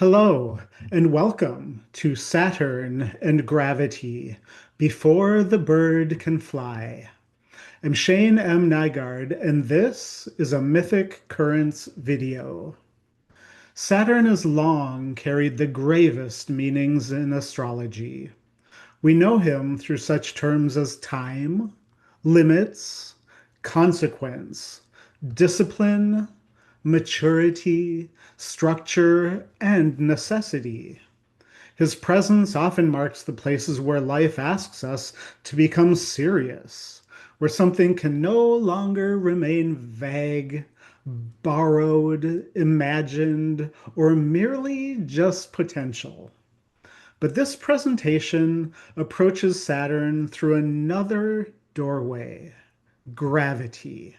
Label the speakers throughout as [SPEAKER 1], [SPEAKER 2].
[SPEAKER 1] Hello, and welcome to Saturn and Gravity Before the Bird Can Fly. I'm Shane M. Nygaard, and this is a Mythic Currents video. Saturn has long carried the gravest meanings in astrology. We know him through such terms as time, limits, consequence, discipline, maturity, structure, and necessity. His presence often marks the places where life asks us to become serious, where something can no longer remain vague, borrowed, imagined, or merely just potential. But this presentation approaches Saturn through another doorway, gravity.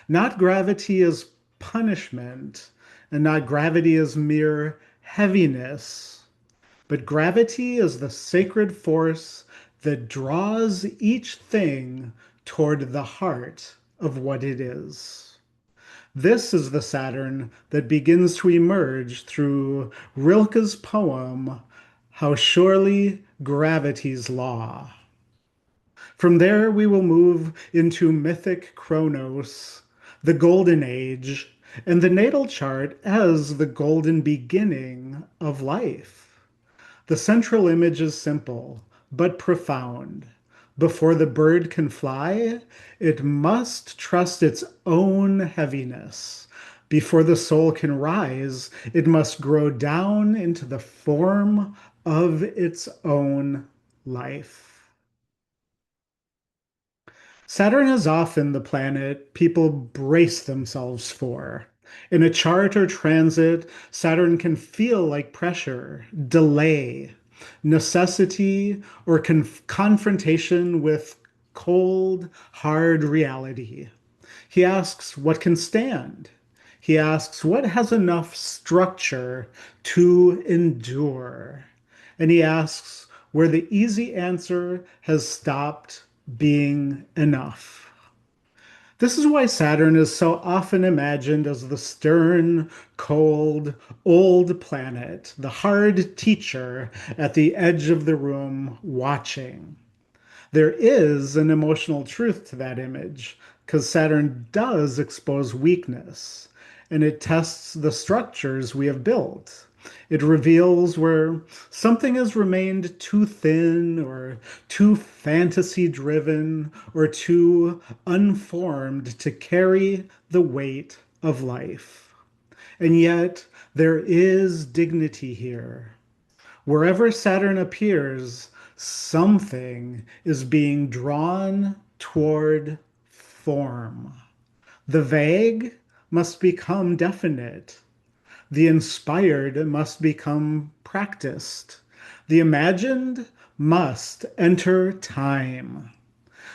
[SPEAKER 1] Not gravity as punishment, and not gravity as mere heaviness, but gravity is the sacred force that draws each thing toward the heart of what it is. This is the Saturn that begins to emerge through Rilke's poem, How Surely Gravity's Law. From there, we will move into mythic Kronos, the golden age, and the natal chart as the golden beginning of life. The central image is simple but profound. Before the bird can fly, it must trust its own heaviness. Before the soul can rise, it must grow down into the form of its own life. Saturn is often the planet people brace themselves for. In a chart or transit, Saturn can feel like pressure, delay, necessity, or confrontation with cold, hard reality. He asks what can stand. He asks what has enough structure to endure. And he asks where the easy answer has stopped being enough. This is why Saturn is so often imagined as the stern, cold, old planet, the hard teacher at the edge of the room watching. There is an emotional truth to that image because Saturn does expose weakness and it tests the structures we have built. It reveals where something has remained too thin or too fantasy driven or too unformed to carry the weight of life. And yet, there is dignity here. Wherever Saturn appears, something is being drawn toward form. The vague must become definite. The inspired must become practiced. The imagined must enter time.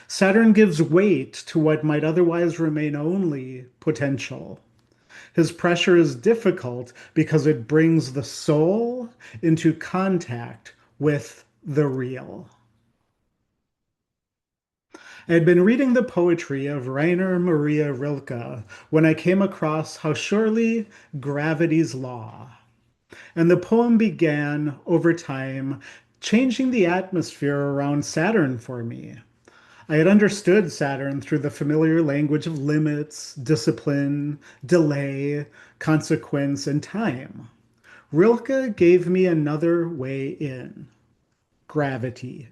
[SPEAKER 1] Saturn gives weight to what might otherwise remain only potential. His pressure is difficult because it brings the soul into contact with the real. I had been reading the poetry of Rainer Maria Rilke when I came across How Surely Gravity's Law. And the poem began over time changing the atmosphere around Saturn for me. I had understood Saturn through the familiar language of limits, discipline, delay, consequence, and time. Rilke gave me another way in, gravity.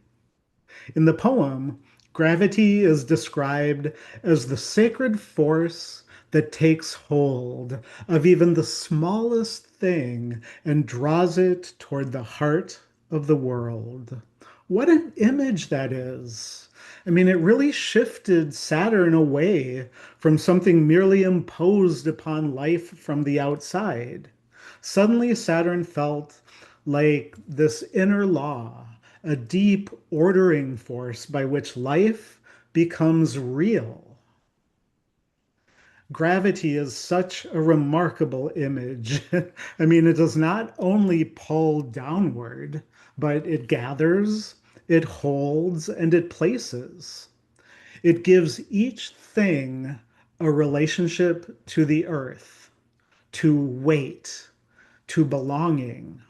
[SPEAKER 1] In the poem, gravity is described as the sacred force that takes hold of even the smallest thing and draws it toward the heart of the world. What an image that is. I mean, it really shifted Saturn away from something merely imposed upon life from the outside. Suddenly, Saturn felt like this inner law, a deep ordering force by which life becomes real. Gravity is such a remarkable image. I mean, it does not only pull downward, but it gathers, it holds, and it places. It gives each thing a relationship to the earth, to weight, to belonging.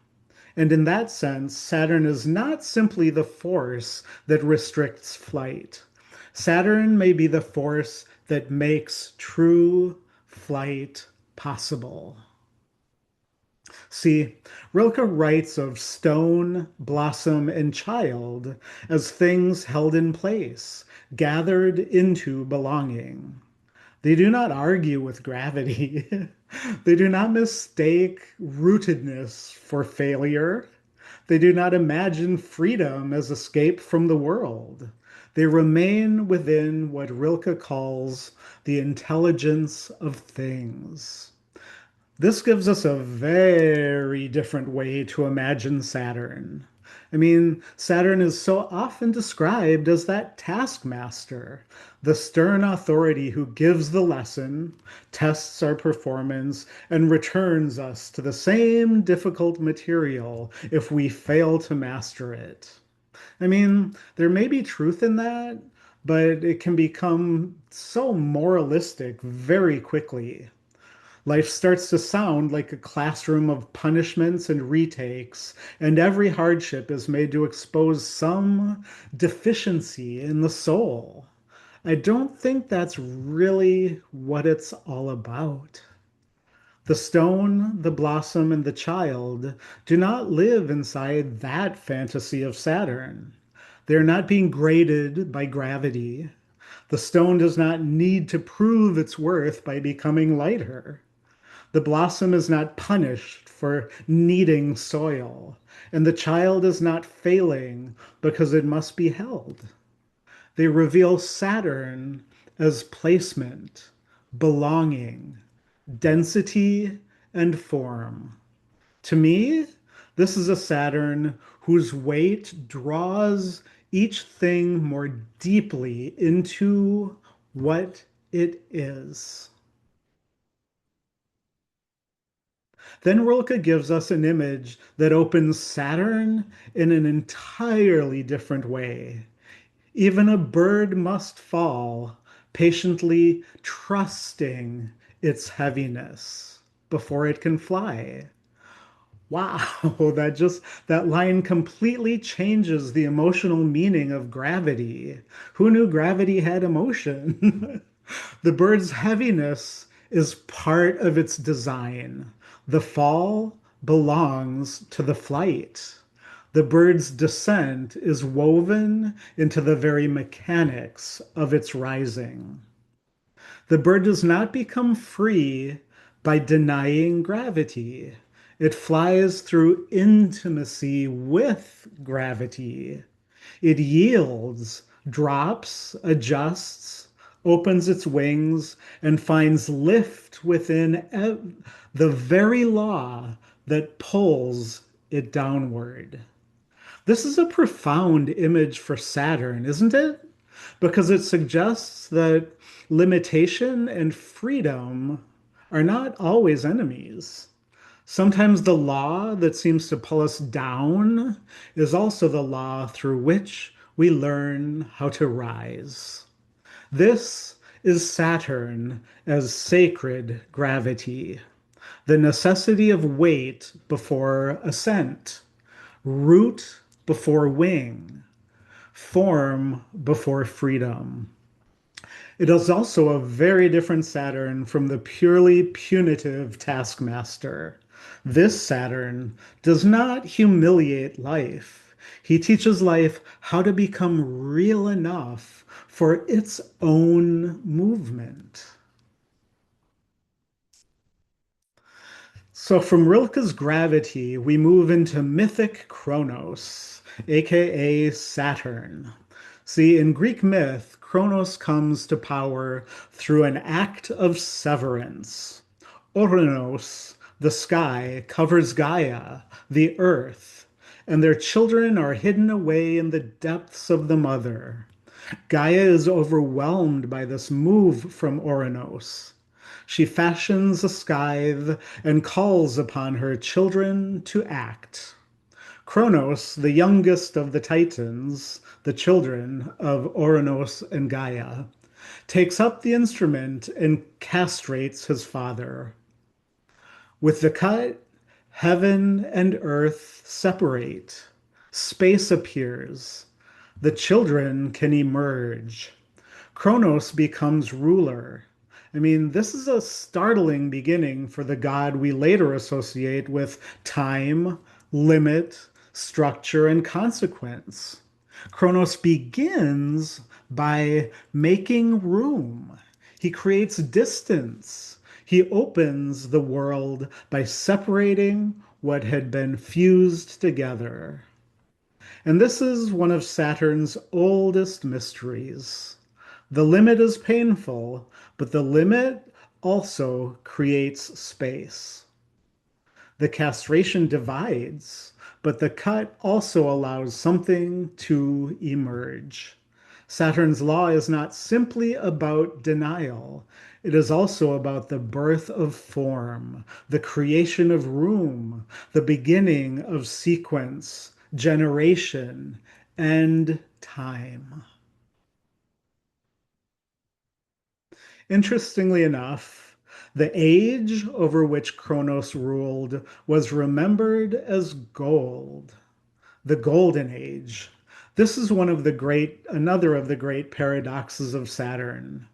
[SPEAKER 1] And in that sense, Saturn is not simply the force that restricts flight. Saturn may be the force that makes true flight possible. See, Rilke writes of stone, blossom, and child as things held in place, gathered into belonging. They do not argue with gravity. They do not mistake rootedness for failure. They do not imagine freedom as escape from the world. They remain within what Rilke calls the intelligence of things. This gives us a very different way to imagine Saturn. I mean, Saturn is so often described as that taskmaster, the stern authority who gives the lesson, tests our performance, and returns us to the same difficult material if we fail to master it. I mean, there may be truth in that, but it can become so moralistic very quickly. Life starts to sound like a classroom of punishments and retakes, and every hardship is made to expose some deficiency in the soul. I don't think that's really what it's all about. The stone, the blossom, and the child do not live inside that fantasy of Saturn. They're not being graded by gravity. The stone does not need to prove its worth by becoming lighter. The blossom is not punished for needing soil, and the child is not failing because it must be held. They reveal Saturn as placement, belonging, density, and form. To me, this is a Saturn whose weight draws each thing more deeply into what it is. Then Rilke gives us an image that opens Saturn in an entirely different way. Even a bird must fall, patiently trusting its heaviness before it can fly. Wow, that line completely changes the emotional meaning of gravity. Who knew gravity had emotion? The bird's heaviness is part of its design. The fall belongs to the flight. The bird's descent is woven into the very mechanics of its rising. The bird does not become free by denying gravity. It flies through intimacy with gravity. It yields, drops, adjusts, opens its wings, and finds lift within the very law that pulls it downward. This is a profound image for Saturn, isn't it? Because it suggests that limitation and freedom are not always enemies. Sometimes the law that seems to pull us down is also the law through which we learn how to rise. This is Saturn as sacred gravity, the necessity of weight before ascent, root before wing, form before freedom. It is also a very different Saturn from the purely punitive taskmaster. This Saturn does not humiliate life. He teaches life how to become real enough for its own movement. So from Rilke's gravity, we move into mythic Kronos, aka Saturn. See, in Greek myth, Kronos comes to power through an act of severance. Ouranos, the sky, covers Gaia, the earth, and their children are hidden away in the depths of the mother. Gaia is overwhelmed by this move from Ouranos. She fashions a scythe and calls upon her children to act. Kronos, the youngest of the Titans, the children of Ouranos and Gaia, takes up the instrument and castrates his father. With the cut, Heaven and earth separate. Space appears. The children can emerge. Kronos becomes ruler. I mean, this is a startling beginning for the god we later associate with time, limit, structure, and consequence. Kronos begins by making room. He creates distance. He opens the world by separating what had been fused together. And this is one of Saturn's oldest mysteries. The limit is painful, but the limit also creates space. The castration divides, but the cut also allows something to emerge. Saturn's law is not simply about denial. It is also about the birth of form, the creation of room, the beginning of sequence, generation, and time. Interestingly enough, the age over which Kronos ruled was remembered as gold, the Golden Age. This is another of the great paradoxes of Saturn.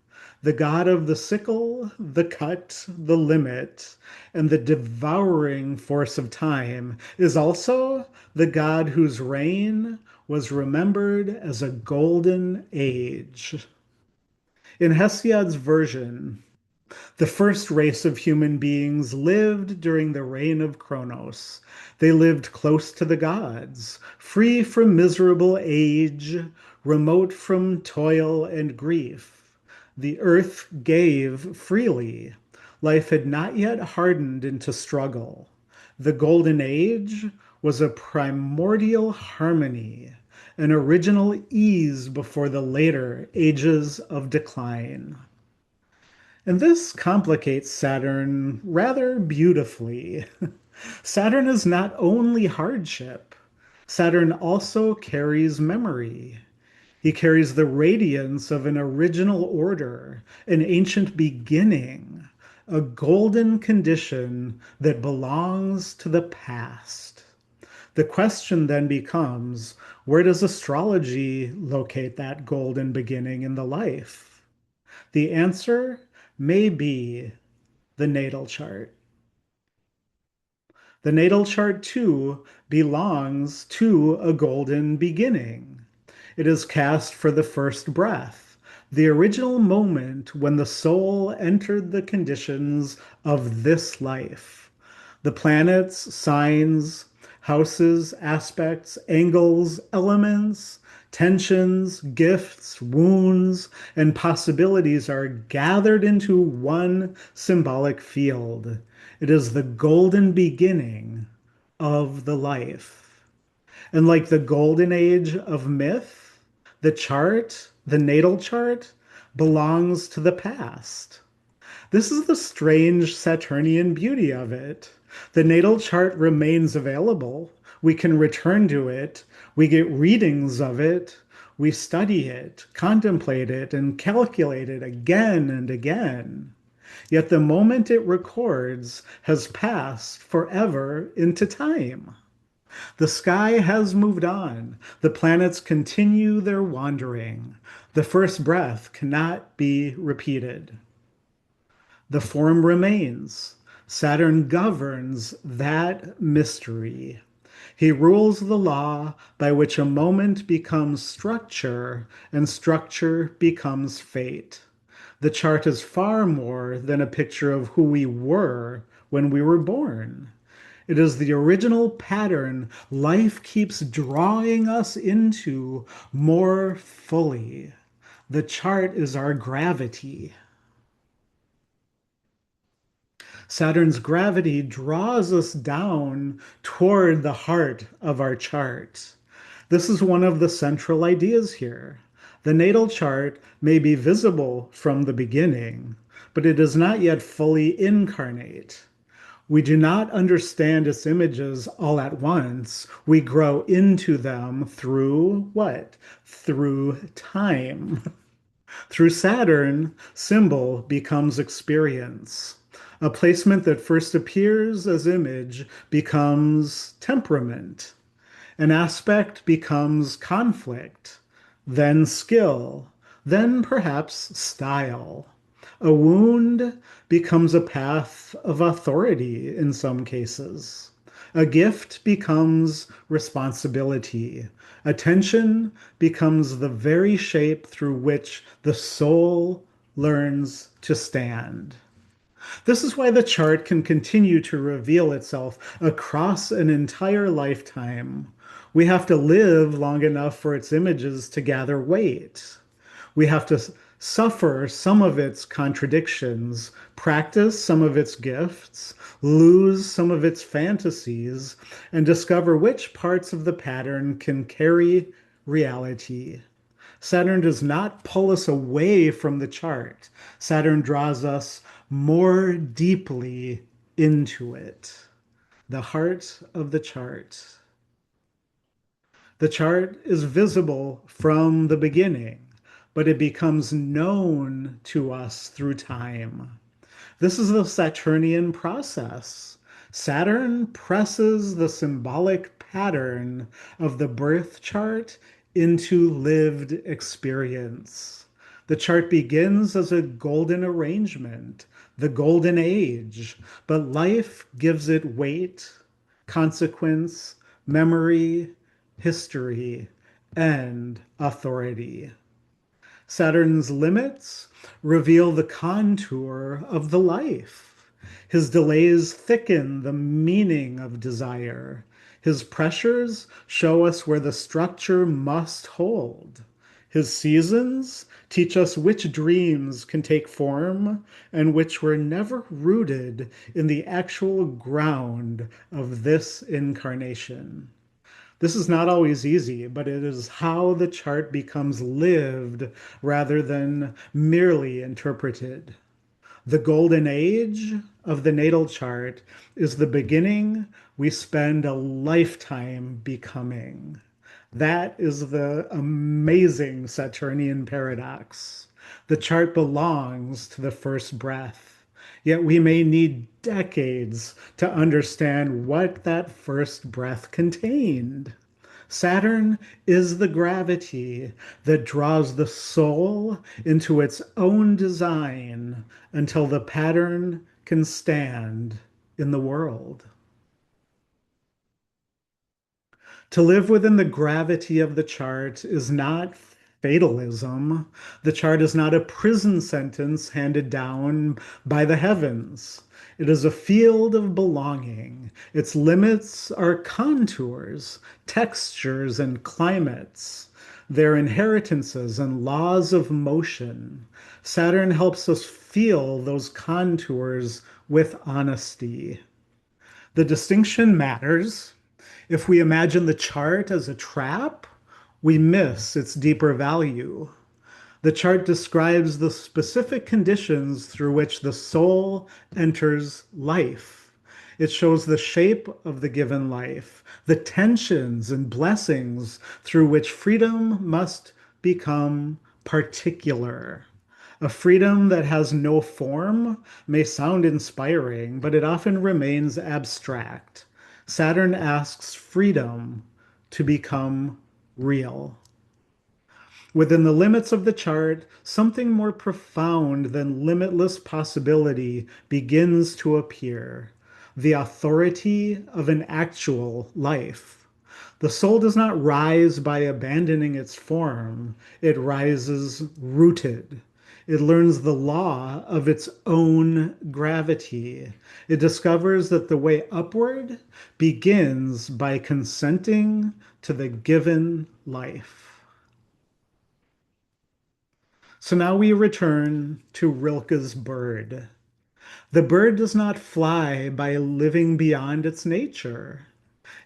[SPEAKER 1] The god of the sickle, the cut, the limit, and the devouring force of time is also the god whose reign was remembered as a golden age. In Hesiod's version, the first race of human beings lived during the reign of Kronos. They lived close to the gods, free from miserable age, remote from toil and grief. The earth gave freely. Life had not yet hardened into struggle. The Golden Age was a primordial harmony, an original ease before the later ages of decline. And this complicates Saturn rather beautifully. Saturn is not only hardship, Saturn also carries memory. He carries the radiance of an original order, an ancient beginning, a golden condition that belongs to the past. The question then becomes, where does astrology locate that golden beginning in the life? The answer may be the natal chart. The natal chart, too, belongs to a golden beginning. It is cast for the first breath, the original moment when the soul entered the conditions of this life. The planets, signs, houses, aspects, angles, elements, tensions, gifts, wounds, and possibilities are gathered into one symbolic field. It is the golden beginning of the life. And like the golden age of myth, the natal chart, belongs to the past. This is the strange Saturnian beauty of it. The natal chart remains available. We can return to it. We get readings of it. We study it, contemplate it, and calculate it again and again. Yet the moment it records has passed forever into time. The sky has moved on. The planets continue their wandering. The first breath cannot be repeated. The form remains. Saturn governs that mystery. He rules the law by which a moment becomes structure and structure becomes fate. The chart is far more than a picture of who we were when we were born. It is the original pattern life keeps drawing us into more fully. The chart is our gravity. Saturn's gravity draws us down toward the heart of our chart. This is one of the central ideas here. The natal chart may be visible from the beginning, but it is not yet fully incarnate. We do not understand its images all at once. We grow into them through what? Through time. Through Saturn, symbol becomes experience. A placement that first appears as image becomes temperament. An aspect becomes conflict, then skill, then perhaps style. A wound becomes a path of authority in some cases. A gift becomes responsibility. Attention becomes the very shape through which the soul learns to stand. This is why the chart can continue to reveal itself across an entire lifetime. We have to live long enough for its images to gather weight. We have to suffer some of its contradictions, practice some of its gifts, lose some of its fantasies, and discover which parts of the pattern can carry reality. Saturn does not pull us away from the chart. Saturn draws us more deeply into it. The heart of the chart. The chart is visible from the beginning, but it becomes known to us through time. This is the Saturnian process. Saturn presses the symbolic pattern of the birth chart into lived experience. The chart begins as a golden arrangement, the golden age, but life gives it weight, consequence, memory, history, and authority. Saturn's limits reveal the contour of the life. His delays thicken the meaning of desire. His pressures show us where the structure must hold. His seasons teach us which dreams can take form and which were never rooted in the actual ground of this incarnation. This is not always easy, but it is how the chart becomes lived rather than merely interpreted. The golden age of the natal chart is the beginning we spend a lifetime becoming. That is the amazing Saturnian paradox. The chart belongs to the first breath, yet we may need decades to understand what that first breath contained. Saturn is the gravity that draws the soul into its own design until the pattern can stand in the world. To live within the gravity of the chart is not fatalism. The chart is not a prison sentence handed down by the heavens. It is a field of belonging. Its limits are contours, textures, and climates. Their inheritances and laws of motion. Saturn helps us feel those contours with honesty. The distinction matters. If we imagine the chart as a trap, we miss its deeper value. The chart describes the specific conditions through which the soul enters life. It shows the shape of the given life, the tensions and blessings through which freedom must become particular. A freedom that has no form may sound inspiring, but it often remains abstract. Saturn asks freedom to become real. Within the limits of the chart, something more profound than limitless possibility begins to appear. The authority of an actual life. The soul does not rise by abandoning its form, it rises rooted. It learns the law of its own gravity. It discovers that the way upward begins by consenting to the given life. So now we return to Rilke's bird. The bird does not fly by living beyond its nature.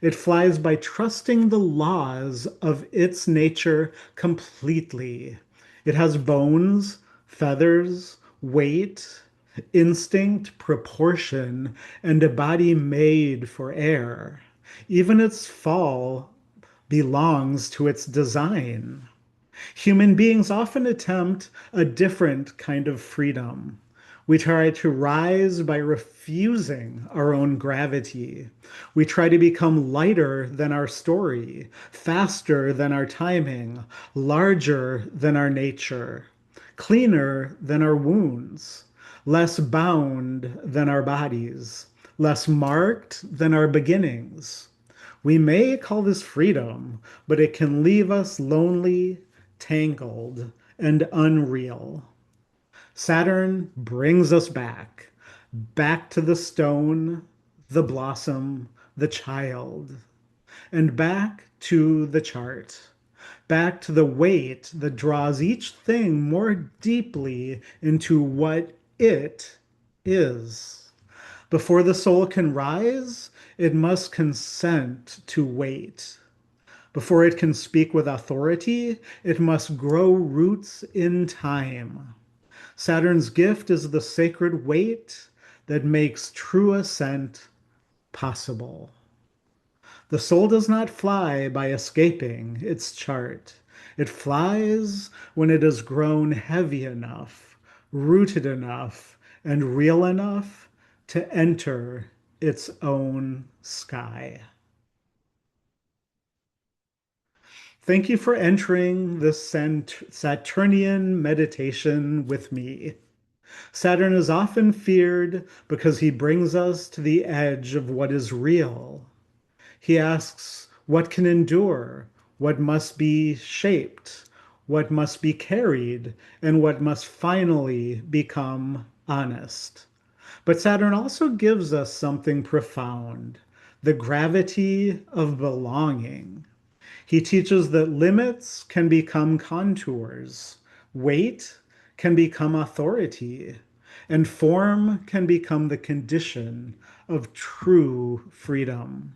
[SPEAKER 1] It flies by trusting the laws of its nature completely. It has bones, feathers, weight, instinct, proportion, and a body made for air. Even its fall belongs to its design. Human beings often attempt a different kind of freedom. We try to rise by refusing our own gravity. We try to become lighter than our story, faster than our timing, larger than our nature, cleaner than our wounds, less bound than our bodies, less marked than our beginnings. We may call this freedom, but it can leave us lonely, tangled, and unreal. Saturn brings us back, back to the stone, the blossom, the child, and back to the chart, back to the weight that draws each thing more deeply into what it is. Before the soul can rise, it must consent to wait. Before it can speak with authority, it must grow roots in time. Saturn's gift is the sacred weight that makes true ascent possible. The soul does not fly by escaping its chart. It flies when it has grown heavy enough, rooted enough, and real enough to enter its own sky. Thank you for entering this Saturnian meditation with me. Saturn is often feared because he brings us to the edge of what is real. He asks what can endure, what must be shaped, what must be carried, and what must finally become honest. But Saturn also gives us something profound, the gravity of belonging. He teaches that limits can become contours, weight can become authority, and form can become the condition of true freedom.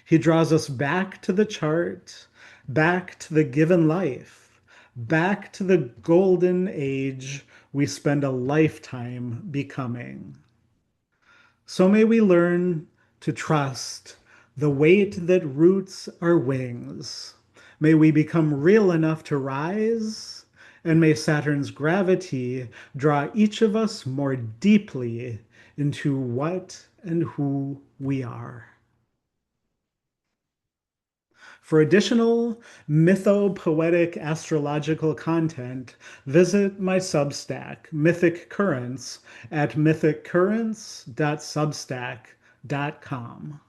[SPEAKER 1] He draws us back to the chart, back to the given life, back to the golden age we spend a lifetime becoming. So may we learn to trust the weight that roots our wings. May we become real enough to rise, and may Saturn's gravity draw each of us more deeply into what and who we are. For additional mythopoetic astrological content, visit my Substack, Mythic Currents, at mythiccurrents.substack.com.